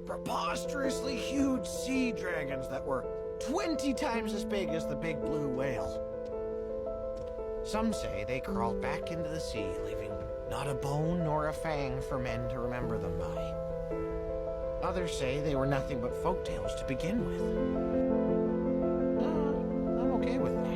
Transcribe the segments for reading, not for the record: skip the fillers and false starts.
Preposterously huge sea dragons that were 20 times as big as the big blue whale. Some say they crawled back into the sea, leaving not a bone nor a fang for men to remember them by. Others say they were nothing but folktales to begin with. I'm okay with that.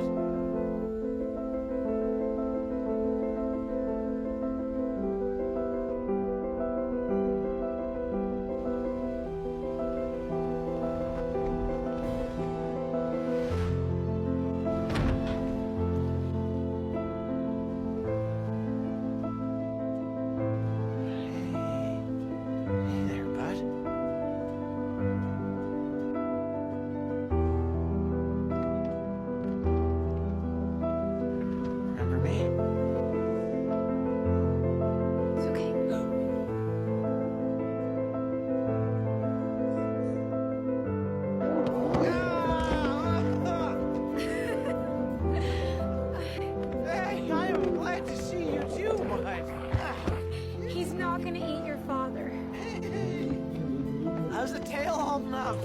He's not gonna eat your father. Hey, how's the tail holding up?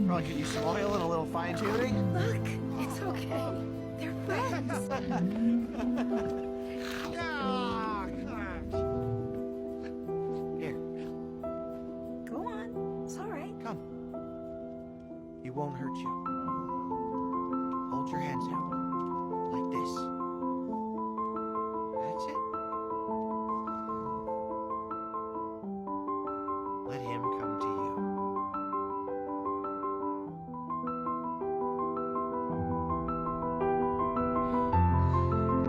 Probably could use some oil and a little fine-tuning. Look, it's okay. They're friends. Here, Go on. It's all right. come. He won't hurt you.